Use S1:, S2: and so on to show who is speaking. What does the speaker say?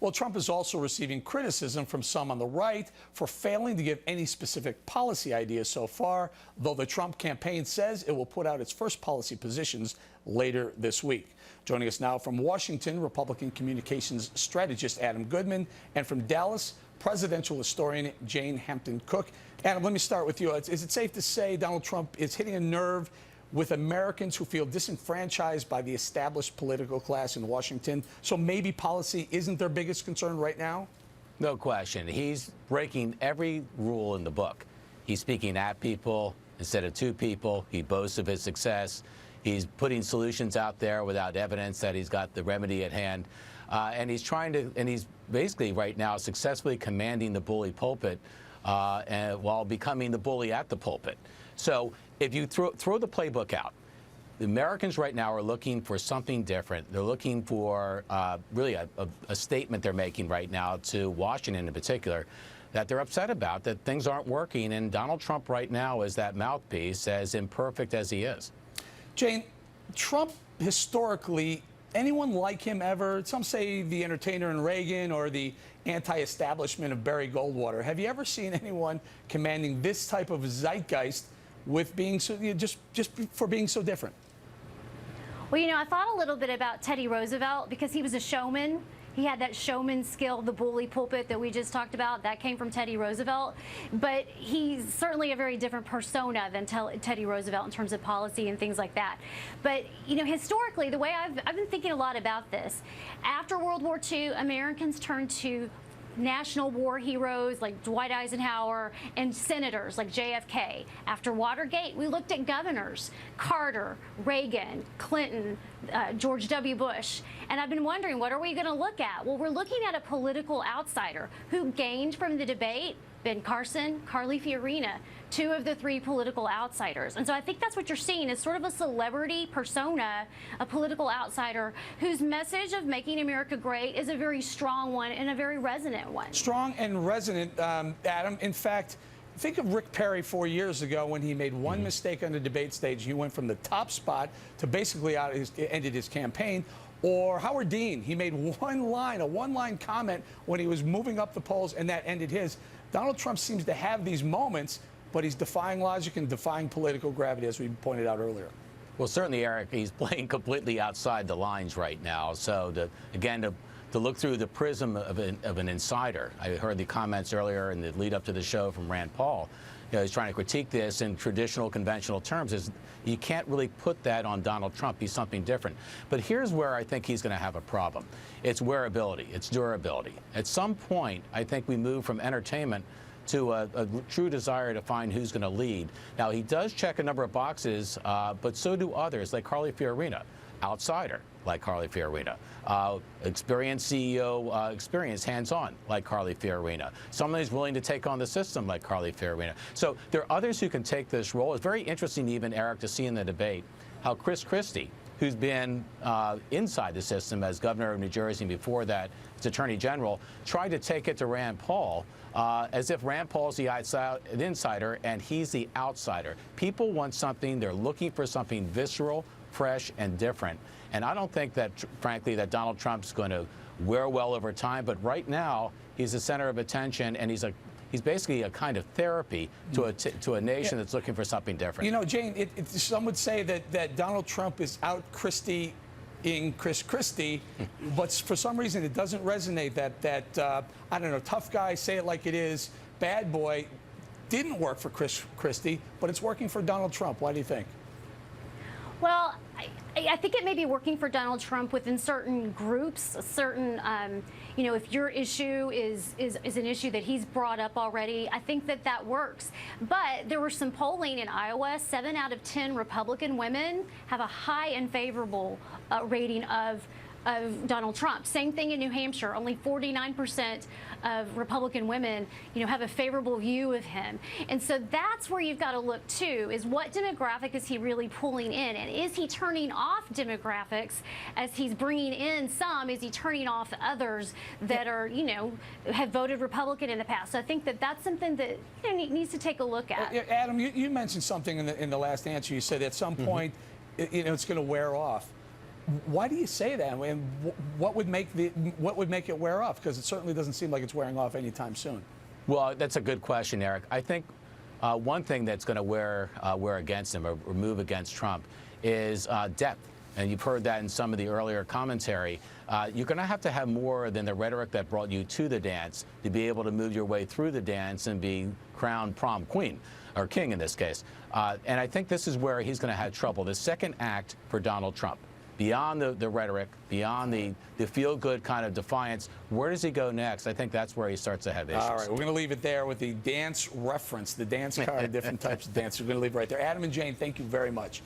S1: Well, Trump is also receiving criticism from some on the right for failing to give any specific policy ideas so far, though the Trump campaign says it will put out its first policy positions later this week. Joining us now from Washington, Republican communications strategist Adam Goodman, and from Dallas, presidential historian Jane Hampton Cook. Adam, let me start with you. Is it safe to say Donald Trump is hitting a nerve with Americans who feel disenfranchised by the established political class in Washington? So maybe policy isn't their biggest concern right now?
S2: No question. He's breaking every rule in the book. He's speaking at people instead of to people. He boasts of his success. He's putting solutions out there without evidence that he's got the remedy at hand. And he's basically right now successfully commanding the bully pulpit while becoming the bully at the pulpit. So if you throw the playbook out, the Americans right now are looking for something different. They're looking for really a statement they're making right now to Washington in particular that they're upset about, that things aren't working. And Donald Trump right now is that mouthpiece, as imperfect as he is.
S1: Jane, Trump historically, anyone like him ever? Some say the entertainer in Reagan or the anti-establishment of Barry Goldwater. Have you ever seen anyone commanding this type of zeitgeist with being so, just for being so different?
S3: Well, I thought a little bit about Teddy Roosevelt because he was a showman. He had that showman skill, the bully pulpit that we just talked about. That came from Teddy Roosevelt. But he's certainly a very different persona than Teddy Roosevelt in terms of policy and things like that. But, historically, the way I've been thinking a lot about this, after World War II, Americans turned to national war heroes like Dwight Eisenhower and senators like JFK. After Watergate, we looked at governors, Carter, Reagan, Clinton, George W. Bush. And I've been wondering, what are we going to look at? Well, we're looking at a political outsider who gained from the debate. Ben Carson, Carly Fiorina, two of the three political outsiders. And so I think that's what you're seeing is sort of a celebrity persona, a political outsider whose message of making America great is a very strong one and a very resonant one.
S1: Strong and resonant, Adam. In fact, think of Rick Perry 4 years ago when he made one mistake on the debate stage. He went from the top spot to basically ended his campaign. Or Howard Dean, he made a one-line comment when he was moving up the polls, and that ended his. Donald Trump seems to have these moments, but he's defying logic and defying political gravity, as we pointed out earlier.
S2: Well, certainly, Eric, he's playing completely outside the lines right now. So, to look through the prism of an insider, I heard the comments earlier in the lead up to the show from Rand Paul. He's trying to critique this in traditional, conventional terms. You can't really put that on Donald Trump. He's something different. But here's where I think he's going to have a problem. It's wearability. It's durability. At some point, I think we move from entertainment to a true desire to find who's going to lead. Now, he does check a number of boxes, but so do others, like Carly Fiorina, outsider, like Carly Fiorina, experienced CEO, experience hands-on, like Carly Fiorina, someone who's willing to take on the system, like Carly Fiorina. So there are others who can take this role. It's very interesting, even, Eric, to see in the debate how Chris Christie, who's been inside the system as governor of New Jersey and before that as Attorney General, tried to take it to Rand Paul as if Rand Paul's the insider and he's the outsider. People want something. They're looking for something visceral, fresh, and different. And I don't think that, frankly, that Donald Trump's going to wear well over time. But right now, he's the center of attention, and he's basically a kind of therapy to a nation that's looking for something different.
S1: Jane, some would say that Donald Trump is out Christie-ing Chris Christie, but for some reason it doesn't resonate that I don't know, tough guy, say it like it is, bad boy, didn't work for Chris Christie, but it's working for Donald Trump. Why do you think?
S3: Well, I think it may be working for Donald Trump within certain groups, certain, if your issue is an issue that he's brought up already, I think that works. But there were some polling in Iowa, 7 out of 10 Republican women have a high and favorable rating of Donald Trump. Same thing in New Hampshire. Only 49% of Republican women, have a favorable view of him. And so that's where you've got to look too, is what demographic is he really pulling in? And is he turning off demographics as he's bringing in some? Is he turning off others that are, have voted Republican in the past? So I think that's something that needs to take a look at.
S1: Adam, you mentioned something in the last answer. You said at some point, it's going to wear off. Why do you say that? I mean, what would make it wear off? Because it certainly doesn't seem like it's wearing off anytime soon.
S2: Well, that's a good question, Eric. I think one thing that's going to wear against him or move against Trump is depth. And you've heard that in some of the earlier commentary. You're going to have more than the rhetoric that brought you to the dance to be able to move your way through the dance and be crowned prom queen, or king in this case. And I think this is where he's going to have trouble. The second act for Donald Trump, beyond the rhetoric, beyond the feel-good kind of defiance, where does he go next? I think that's where he starts to have issues.
S1: All right, we're going to leave it there with the dance reference, the dance card, different types of dance. We're going to leave it right there. Adam and Jane, thank you very much.